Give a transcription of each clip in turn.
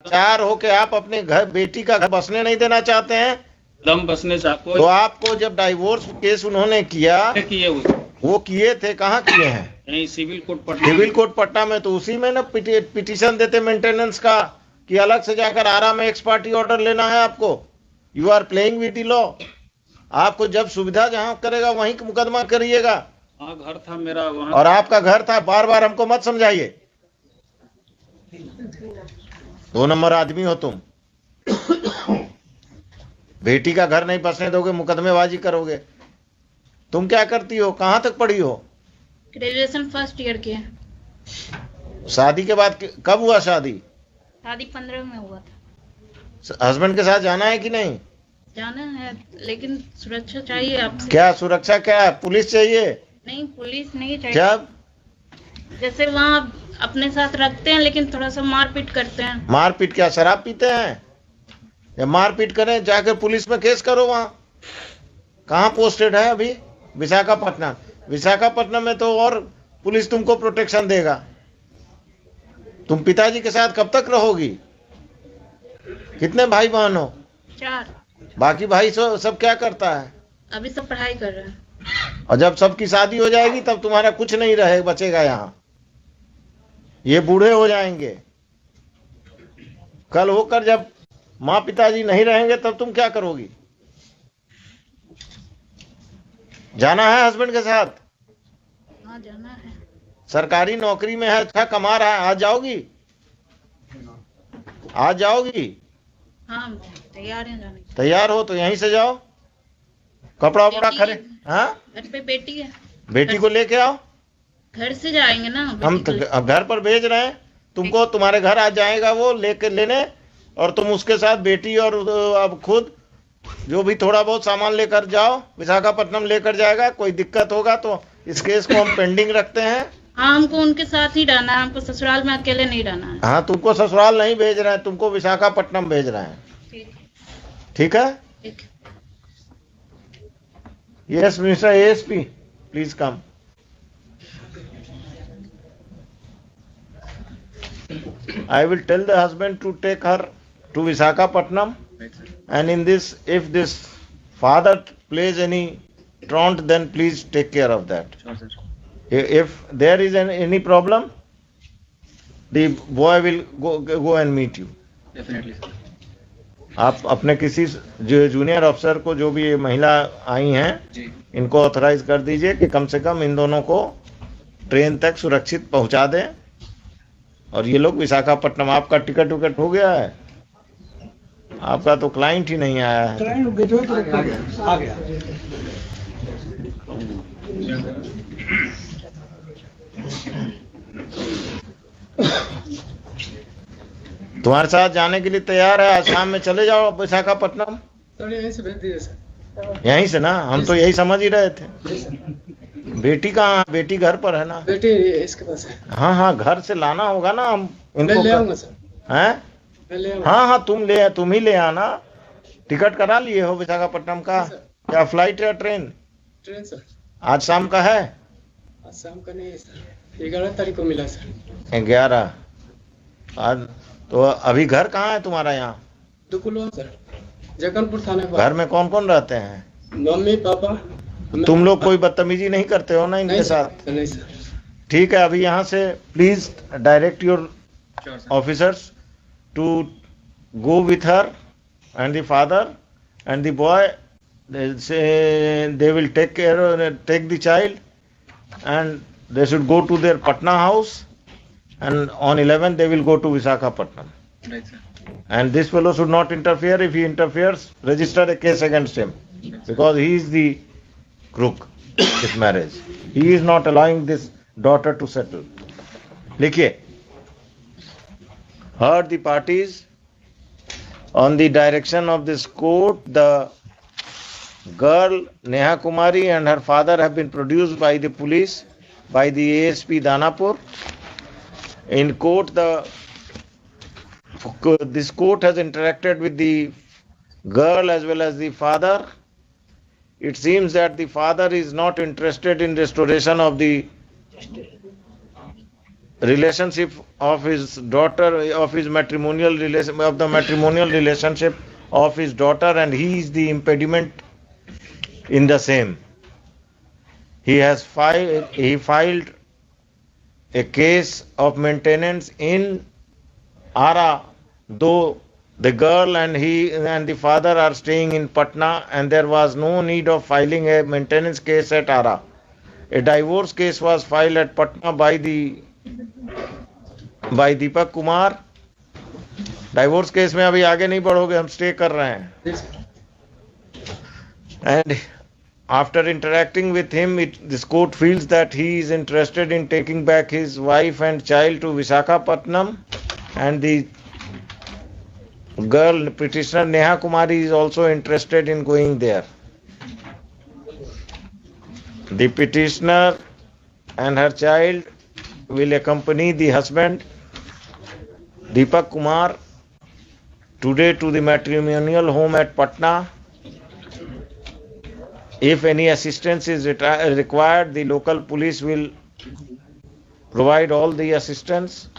चार हो के आप अपने घर बेटी का घर बसने नहीं देना चाहते हैं? दम बसने चाहते तो आपको जब डाइवोर्स केस उन्होंने किया, किए वो किए थे, कहाँ किए हैं? यही civil court Patna. Civil court Patna में। तो उसी में ना पिटीशन देते मेंटेनेंस का, कि अलग से जाकर आरा में एक्स पार्टी ऑर्डर लेना है आपको। You are playing with the law. आपको जब सुविधा जहां करेगा वहीं मुकदमा करिएगा। हाँ, घर था मेरा वहाँ। और आपका घर था, बार बार हमको मत समझाइए। 2 नंबर आदमी हो तुम। बेटी का घर नहीं बसने दोगे, मुकदमेबाजी करोगे। तुम क्या करती हो, कहां तक पढ़ी हो? ग्रेजुएशन फर्स्ट ईयर की है। शादी के बाद कब हुआ शादी? शादी 15 में हुआ था। हस्बैंड के साथ जाना है कि नहीं? जाना है, लेकिन सुरक्षा चाहिए आपसे। क्या सुरक्षा, क्या है? पुलिस चाहिए? नहीं, पुलिस नहीं चाहिए। जब जैसे वहाँ अपने साथ रखते हैं, लेकिन थोड़ा सा मारपीट करते हैं। मारपीट क्या, शराब पीते हैं? या मारपीट करें, जाकर पुलिस में केस करो। वहां कहाँ पोस्टेड है अभी? विशाखापट्टनम। विशाखापट्टनम में तो और पुलिस तुमको प्रोटेक्शन देगा। तुम पिताजी के साथ कब तक रहोगी? कितने भाई बहन हो? 4। बाकी भाई सब क्या करता है? अभी सब पढ़ाई कर रहे हैं। और जब सबकी शादी हो जाएगी तब तुम्हारा कुछ नहीं रहे बचेगा यहाँ। ये बूढ़े हो जाएंगे। कल होकर जब माँ पिताजी नहीं रहेंगे तब तुम क्या करोगी? जाना है हस्बैंड के साथ? हाँ, जाना है। सरकारी नौकरी में है, अच्छा कमा रहा है। आज जाओगी? आज जाओगी? हाँ, तैयार हैं जाने की। तैयार हो तो यहीं से जाओ। कपड़ा वपड़ा बेटी खरे। है। हाँ, घर पे बेटी है। बेटी को लेके आओ। घर से जाएंगे ना हम बेटी को। घर पर भेज रहे हैं तुमको। तुम्हारे घर आ जाएगा वो लेके लेने, और तुम उसके साथ बेटी और अब खुद जो भी थोड़ा बहुत सामान लेकर जाओ। विशाखापट्टनम लेकर जाएगा। कोई दिक्कत होगा तो इस केस को हम पेंडिंग रखते हैं। हाँ, हमको उनके साथ ही रहना है। हमको ससुराल में अकेले नहीं रहना है। हाँ, तुमको ससुराल नहीं भेज रहे हैं, तुमको विशाखापट्टनम भेज रहे हैं। ठीक है। ठीक है? ठीक है। Yes, Mr. ASP, please come. I will tell the husband to take her to Visakhapatnam, and in this, if this father plays any truant, then please take care of that. Sure, sir. If there is any problem, the boy will go and meet you. Definitely, sir. आप अपने किसी जो junior अफसर को, जो भी ये महिला आई हैं, जी। इनको ऑथराइज कर दीजिए कि कम से कम इन दोनों को ट्रेन तक सुरक्षित पहुंचा दें। और ये लोग विशाखापट्टनम। आपका टिकट विकट हो गया है? आपका तो क्लाइंट ही नहीं आया है। आ गया। तुम्हारे साथ जाने के लिए तैयार है। आज शाम में चले जाओ विशाखापट्टनम। सर यहीं से भेज दीजिए सर। यहीं से ना, हम तो यही समझ ही रहे थे। बेटी कहाँ? बेटी घर पर है ना? बेटी इसके पास है। हाँ हाँ, घर से लाना होगा ना। हम मैं ले आऊंगा सर। हैं? मैं ले आऊंगा। हाँ हाँ, तुम ही ले आना। टिकट करा लिए हो विशाखापट्टनम का? क्या फ्लाइट या ट्रेन? Train sir. आज शाम का है? आज शाम का नहीं है सर, 11 तारीख को मिला सर। 11। आज तो अभी घर कहाँ है तुम्हारा? यहाँ दुकुलवा सर, जगनपुर थाने पर। घर में कौन कौन रहते हैं? Mummy papa. तुम लोग कोई बदतमीजी नहीं करते हो ना इनके साथ? नहीं सर। ठीक है, अभी यहाँ से please direct your Sure, sir. Officers to go with her and the father and the boy. They will take the child, and they should go to their Patna house, and on 11th they will go to Visakhapatnam. Right, sir. And this fellow should not interfere. If he interferes, register a case against him, because he is the crook this marriage. He is not allowing this daughter to settle. लिखिए, heard the parties on the direction of this court. The girl Neha Kumari and her father have been produced by the police, by the ASP Danapur. In court, this court has interacted with the girl as well as the father. It seems that the father is not interested in restoration of the relationship of his daughter, of his matrimonial relation, of the matrimonial relationship of his daughter, and he is the impediment in the same. He filed a case of maintenance in Ara, though the girl and he and the father are staying in Patna, and there was no need of filing a maintenance case at Ara. A divorce case was filed at Patna by Deepak Kumar. Divorce case में अभी आगे नहीं बढ़ोगे, हम stay कर रहे हैं. And after interacting with him, this court feels that he is interested in taking back his wife and child to Visakhapatnam, and the girl petitioner Neha Kumari is also interested in going there. The petitioner and her child will accompany the husband Deepak Kumar today to the matrimonial home at Patna. If any assistance is required, the local police will provide all the assistance.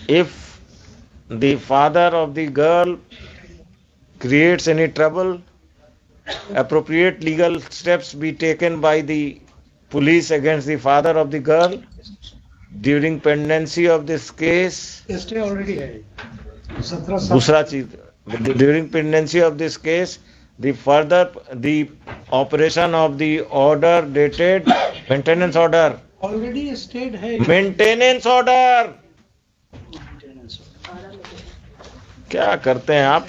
If the father of the girl creates any trouble, appropriate legal steps be taken by the police against the father of the girl. During pendency of this case, stay already है 17 साल दूसरा चीज, during pendency of this case, the operation of the order dated maintenance order, already stayed है maintenance order. क्या करते हैं आप,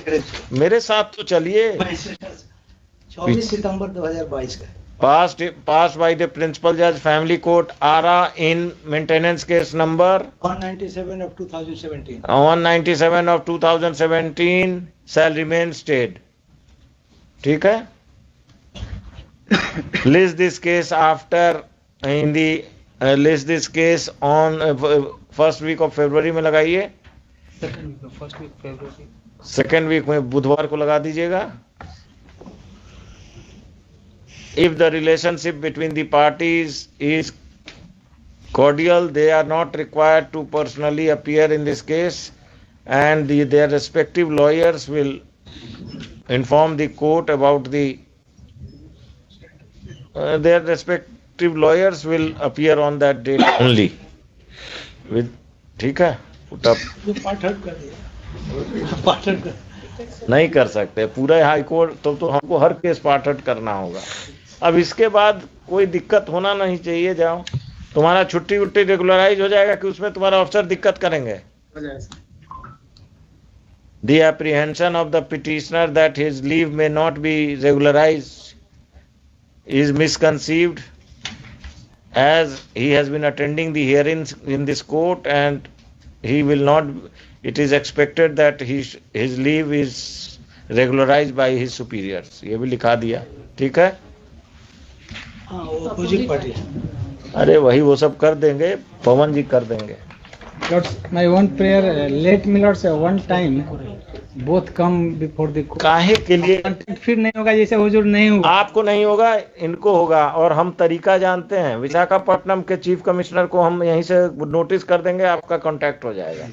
मेरे साथ तो चलिए. 24 सितंबर 2022 का passed by the principal judge, family court, Ara, in maintenance case number 197 of 2017 197 of 2017 shall remain stayed. ठीक है. List this case list this case on first week of February में लगाइए. फर्स्ट वीक फरवरी सेकेंड वीक में बुधवार को लगा दीजिएगा. If the relationship between the parties is cordial, they are not required to personally appear in this case, and their respective lawyers will inform the court about their respective lawyers will appear on that date only. ठीक है. Put up. जो पाठ हट कर दिया पाठ हट कर नहीं कर सकते पूरा हाई कोर्ट, तो हमको हर केस पाठट करना होगा. अब इसके बाद कोई दिक्कत होना नहीं चाहिए. जाओ, तुम्हारा छुट्टी उट्टी रेगुलराइज हो जाएगा कि उसमें तुम्हारा अफसर दिक्कत करेंगे. हो जाए sir. The apprehension of the petitioner that his leave may not be regularized is misconceived, as he has been attending the hearings in this court and he will not. It is expected that his leave is regularized by his superiors. ये भी लिखा दिया. ठीक है. हाँ वो opposite party अरे वही वो सब कर देंगे, पवन जी कर देंगे. Lords, my one prayer, let me Lords one time both come before the court. काहे के लिए? फिर नहीं होगा जैसे हुजूर नहीं होगा. आपको नहीं होगा, इनको होगा. और हम तरीका जानते हैं. विशाखापट्टनम के चीफ कमिश्नर को हम यहीं से नोटिस कर देंगे, आपका कांटेक्ट हो जाएगा.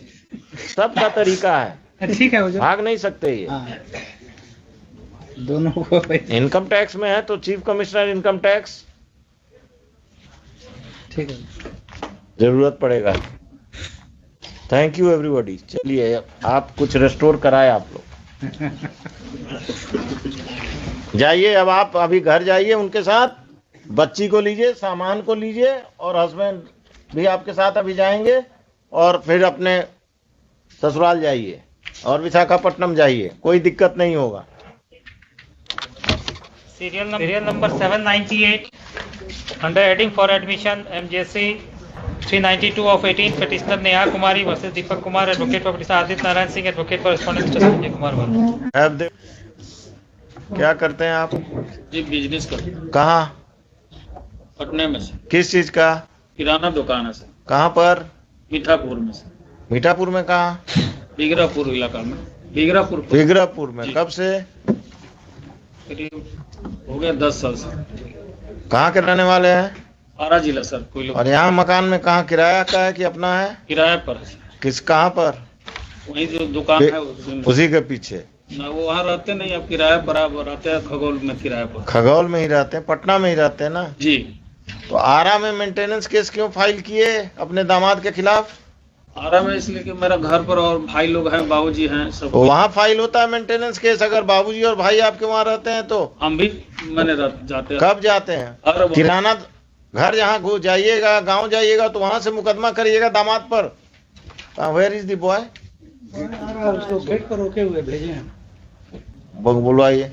सबका तरीका है. ठीक है हुजूर. भाग नहीं सकते ये. दोनों को इनकम टैक्स में है तो चीफ कमिश्नर इनकम टैक्स ठीक है. जरूरत पड़ेगा. Thank you everybody. चलिए आप कुछ रेस्टोर कराए आप लोग. जाइए अब आप अभी घर जाइए, उनके साथ बच्ची को लीजिए, सामान को लीजिए, और हस्बैंड भी आपके साथ अभी जाएंगे, और फिर अपने ससुराल जाइए और विशाखापट्टनम जाइए. कोई दिक्कत नहीं होगा. Serial number 798 under heading for admission MJC 392 of 18 petitioner Neha Kumari versus Deepak Kumar, advocate for petitioner Aditya Narayan Singh, advocate for respondent Mr. Sanjay Kumar Verma. क्या करते हैं आप? जी बिजनेस करते हैं कहाँ? पटना में से. किस चीज का? किराना दुकान है सर. कहाँ पर? मीठापुर में सर. मीठापुर में कहाँ? बिगरापुर इलाका में. बिगरापुर बिगरापुर में. कब से? करीब हो गया 10 साल से. कहाँ के रहने वाले हैं? आरा जिला सर, कोई लोग और यहाँ मकान में कहाँ किराया का है कि अपना है? किराए पर है सर। किस कहाँ पर? वही जो दुकान है उसी में। उसी के पीछे। ना वो वहाँ रहते नहीं, अब किराए पर आप रहते हैं खगोल में किराए पर। खगौल में ही रहते हैं, पटना में ही रहते हैं ना? जी। तो आरा में मेंटेनेंस केस क्यों फाइल किए अपने दामाद के खिलाफ? आरा में इसलिए कि मेरा घर पर और भाई लोग हैं, बाबूजी हैं सब। तो वहाँ फाइल होता है मेंटेनेंस केस अगर बाबूजी और भाई आपके वहाँ रहते हैं तो? हम भी जाते हैं। कब जाते हैं? हर किराना घर जहाँ जाइएगा, गांव जाइएगा तो वहां से मुकदमा करिएगा दामाद पर। Where is the boy? उसको गेट पर रोके हुए भेजे हैं। बुलवाइए।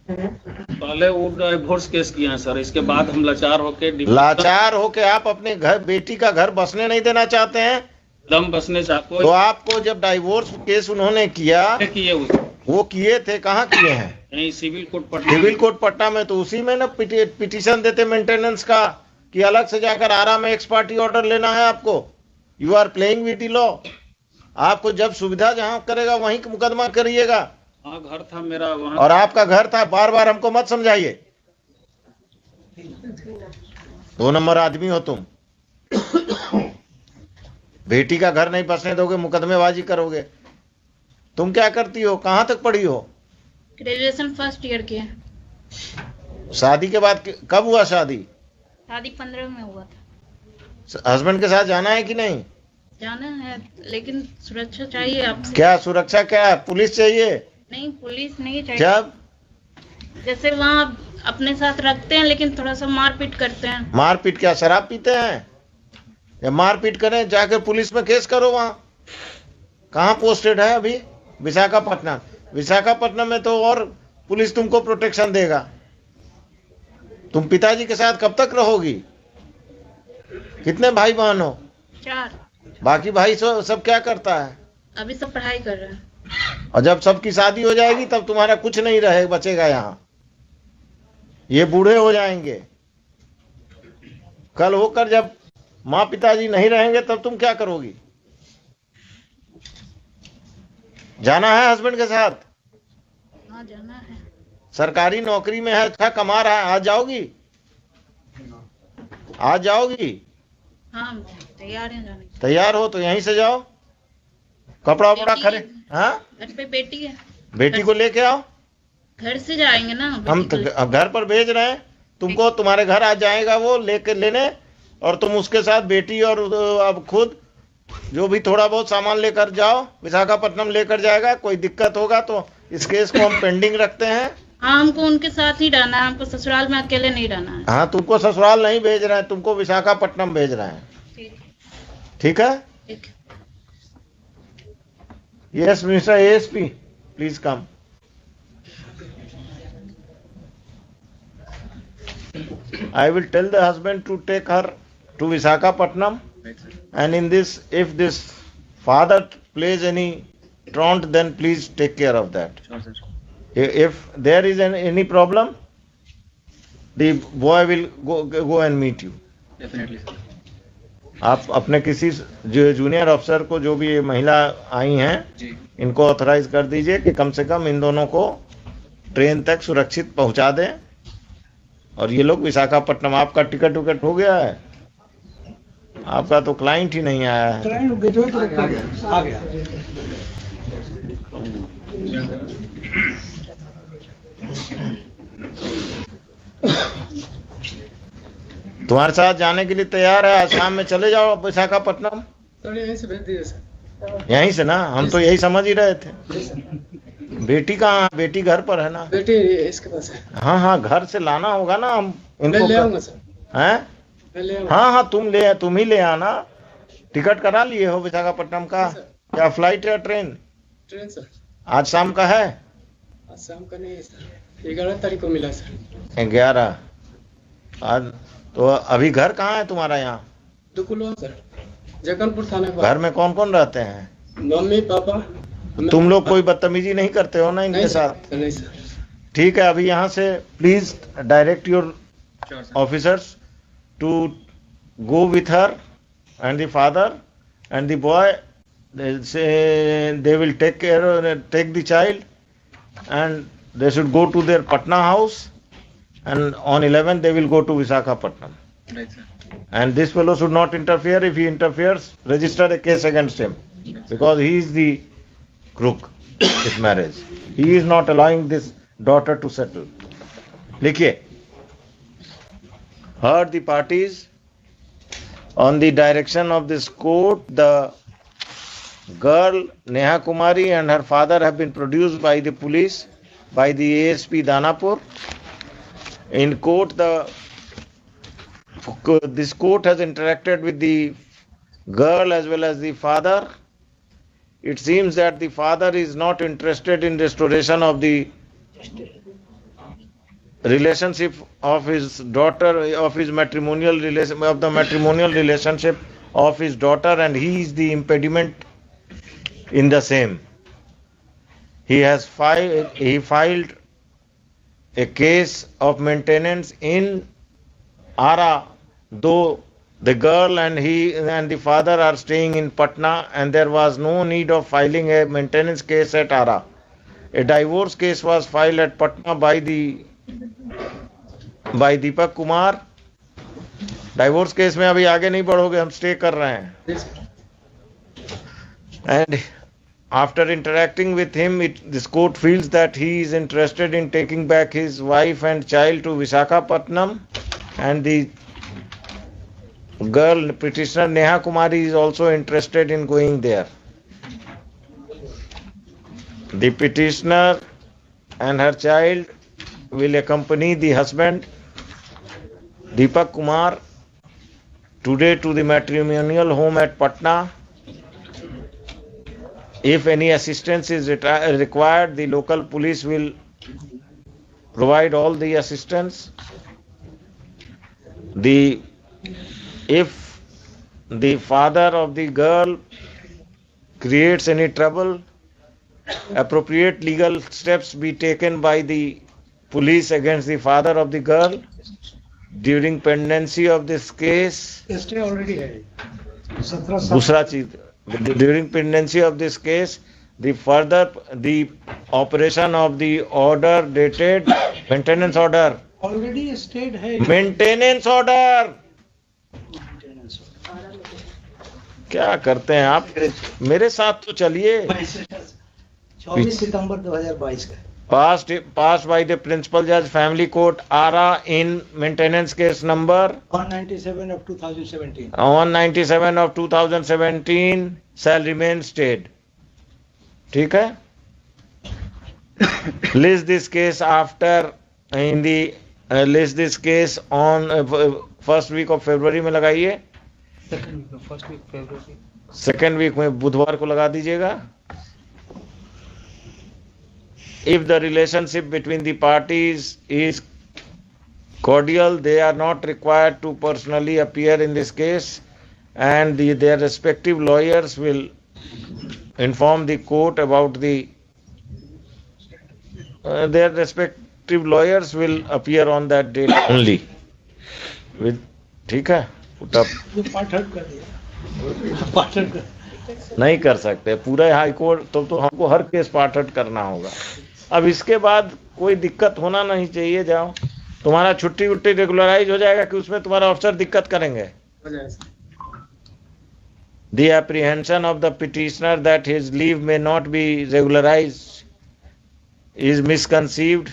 पहले वो डिवोर्स केस किए हैं सर, इसके बाद हम लाचार होके आप अपने घर बेटी का घर बसने नहीं देना चाहते हैं? दम बसने चाहते तो आपको जब डाइवोर्स केस उन्होंने किया, किए वो किए थे, कहाँ किए हैं? यही civil court Patna. Civil court Patna में। तो उसी में ना पिटीशन देते मेंटेनेंस का, कि अलग से जाकर आरा में एक्स पार्टी ऑर्डर लेना है आपको? You are playing with the law. आपको जब सुविधा जहां करेगा वहीं मुकदमा करिएगा। हाँ, घर था मेरा वहाँ। और आपका घर था, बार बार हमको मत समझाइए। 2 नंबर आदमी हो तुम। बेटी का घर नहीं बसने दोगे, मुकदमेबाजी करोगे। तुम क्या करती हो? कहाँ तक पढ़ी हो? ग्रेजुएशन फर्स्ट ईयर की है। शादी के बाद कब हुआ शादी? शादी 15 में हुआ था। हस्बैंड के साथ जाना है कि नहीं? जाना है, लेकिन सुरक्षा चाहिए आपसे। क्या सुरक्षा? क्या है? पुलिस चाहिए? नहीं, पुलिस नहीं चाहिए। जब जैसे वहाँ अपने साथ रखते हैं, लेकिन थोड़ा सा मारपीट करते हैं। मारपीट? क्या शराब पीते हैं? या मारपीट करें, जाकर पुलिस में केस करो। वहाँ कहाँ पोस्टेड है अभी? विशाखापट्टनम। विशाखापट्टनम में तो और पुलिस तुमको प्रोटेक्शन देगा। तुम पिताजी के साथ कब तक रहोगी? कितने भाई बहन हो? 4। बाकी भाई सब क्या करता है? अभी सब पढ़ाई कर रहे हैं। और जब सबकी शादी हो जाएगी तब तुम्हारा कुछ नहीं रहे बचेगा यहाँ। ये बूढ़े हो जाएंगे। कल होकर जब माँ पिताजी नहीं रहेंगे तब तुम क्या करोगी? जाना है हस्बैंड के साथ? हाँ, जाना है। सरकारी नौकरी में है, अच्छा कमा रहा है। आज जाओगी? आज जाओगी? हाँ, तैयार हैं जाने के। तैयार हो तो यहीं से जाओ। कपड़ा वपड़ा बेटी खरे। है। हाँ, घर पे बेटी है। बेटी को लेके आओ। घर से जाएंगे ना हम बेटी को। घर पर भेज रहे हैं तुमको। तुम्हारे घर आ जाएगा वो लेके लेने, और तुम उसके साथ बेटी और अब खुद जो भी थोड़ा बहुत सामान लेकर जाओ। विशाखापट्टनम लेकर जाएगा। कोई दिक्कत होगा तो इस केस को हम पेंडिंग रखते हैं। हाँ, हमको उनके साथ ही रहना है। हमको ससुराल में अकेले नहीं रहना है। हाँ, तुमको ससुराल नहीं भेज रहे हैं, तुमको विशाखापट्टनम भेज रहे हैं। ठीक है। ठीक है? ठीक है। Yes, Mr. ASP, please come. I will tell the husband to take her to Visakhapatnam, and in this, if this father plays any truant, then please take care of that. If there is any problem, the boy will go and meet you. Definitely. आप अपने किसी जो junior अफसर को, जो भी ये महिला आई हैं, इनको ऑथराइज कर दीजिए कि कम से कम इन दोनों को ट्रेन तक सुरक्षित पहुंचा दें। और ये लोग विशाखापट्टनम। आपका टिकट विकट हो गया है? आपका तो क्लाइंट ही नहीं आया है। आ गया। तुम्हारे साथ जाने के लिए तैयार है। आज शाम में चले जाओ विशाखापट्टनम। तो यहीं से भेज दिए सर। यहीं से ना? हम तो यही समझ ही रहे थे। बेटी कहाँ? बेटी घर पर है ना? बेटी इसके पास है। हाँ हाँ, घर से लाना होगा ना। हम मैं ले आऊंगा सर। हैं? मैं ले आऊंगा। हाँ हाँ, तुम ही ले आना। टिकट करा लिए हो विशाखापट्टनम का? क्या फ्लाइट या ट्रेन? Train sir. आज शाम का है? आज शाम का नहीं है सर, 11 तारीख को मिला सर। 11। आज तो अभी घर कहाँ है तुम्हारा? यहाँ दुकुलवा सर, जगनपुर थाना के घर पास। में कौन कौन रहते हैं? Mummy papa. तुम लोग कोई बदतमीजी नहीं करते हो ना इनके नहीं साथ? सर, नहीं सर। ठीक है, अभी यहाँ से please direct your officers to go with her and the father and the boy. They say they will take the child, and they should go to their Patna house, and on 11 they will go to Visakhapatnam. Right, sir. And this fellow should not interfere. If he interferes, register a case against him, because he is the crook this marriage. He is not allowing this daughter to settle. लिखिए, heard the parties on the direction of this court, the girl Neha Kumari and her father have been produced by the police, by the ASP Danapur. In court, this court has interacted with the girl as well as the father. It seems that the father is not interested in restoration of the relationship of his daughter, of his matrimonial relation, of the matrimonial relationship of his daughter, and he is the impediment in the same. He filed a case of maintenance in Ara, though the girl and he and the father are staying in Patna, and there was no need of filing a maintenance case at Ara. A divorce case was filed at Patna by Deepak Kumar. Divorce case में अभी आगे नहीं बढ़ोगे, हम stay कर रहे हैं. And after interacting with him, this court feels that he is interested in taking back his wife and child to Visakhapatnam, and the girl petitioner Neha Kumari is also interested in going there. The petitioner and her child will accompany the husband Deepak Kumar today to the matrimonial home at Patna. If any assistance is required, the local police will provide all the assistance. If the father of the girl creates any trouble, appropriate legal steps be taken by the police against the father of the girl. During pendency of this case, Stay already है. 17 दूसरा चीज, during pendency of this case, the operation of the order dated maintenance order. already stayed है. Maintenance order क्या करते हैं आप? मेरे साथ तो चलिए. 24 सितंबर 2022 का. passed by the principal judge, family court Ara, in maintenance case number 197 of 2017. 197 of 2017 shall remain stayed. ठीक है? List this case on first week of February में लगाइए. Second week में बुधवार को लगा दीजिएगा. If the relationship between the parties is cordial, they are not required to personally appear in this case, and their respective lawyers will inform the court about their respective lawyers will appear on that date only. ठीक है? Put up. पाठन कर दिया. पाठन कर. नहीं कर सकते पूरा हाई कोर्ट, तो हमको हर केस पाठन करना होगा. अब इसके बाद कोई दिक्कत होना नहीं चाहिए. जाओ, तुम्हारा छुट्टी उट्टी रेगुलराइज हो जाएगा कि उसमें तुम्हारा अफसर दिक्कत करेंगे. The apprehension of the petitioner that his leave may not be regularized is misconceived,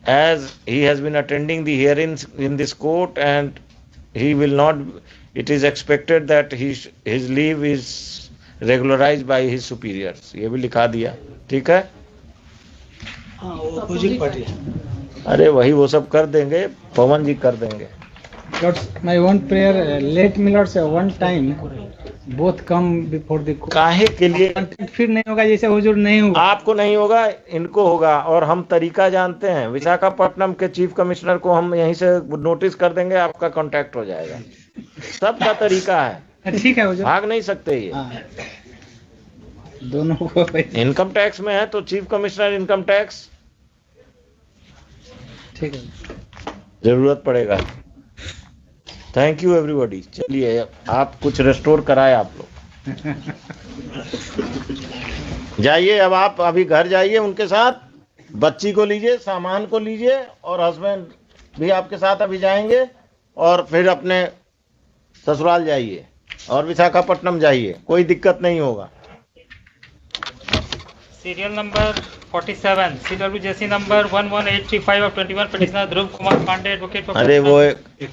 as he has been attending the hearings in this court and he will not. It is expected that his leave is regularized by his superiors. ये भी लिखा दिया. ठीक है? हाँ, वो opposite party. अरे वही वो सब कर देंगे, पवन जी कर देंगे. Lords, my one prayer, let me Lords one time both come before the court. काहे के लिए? फिर नहीं होगा जैसे हुजूर नहीं होगा. आपको नहीं होगा, इनको होगा. और हम तरीका जानते हैं. विशाखापट्टनम के चीफ कमिश्नर को हम यहीं से नोटिस कर देंगे, आपका कांटेक्ट हो जाएगा. सबका तरीका है. ठीक है हुजूर. भाग नहीं सकते ये. दोनों को इनकम टैक्स में है तो चीफ कमिश्नर इनकम टैक्स. ठीक है, जरूरत पड़ेगा. Thank you everybody. चलिए, आप कुछ रेस्टोर कराए आप लोग. जाइए, अब आप अभी घर जाइए, उनके साथ बच्ची को लीजिए, सामान को लीजिए, और हस्बैंड भी आपके साथ अभी जाएंगे. और फिर अपने ससुराल जाइए और विशाखापट्टनम जाइए, कोई दिक्कत नहीं होगा। Serial number 47 CWJC number 11835 of 21 petitioner Dhruv Kumar Pandey advocate अरे वो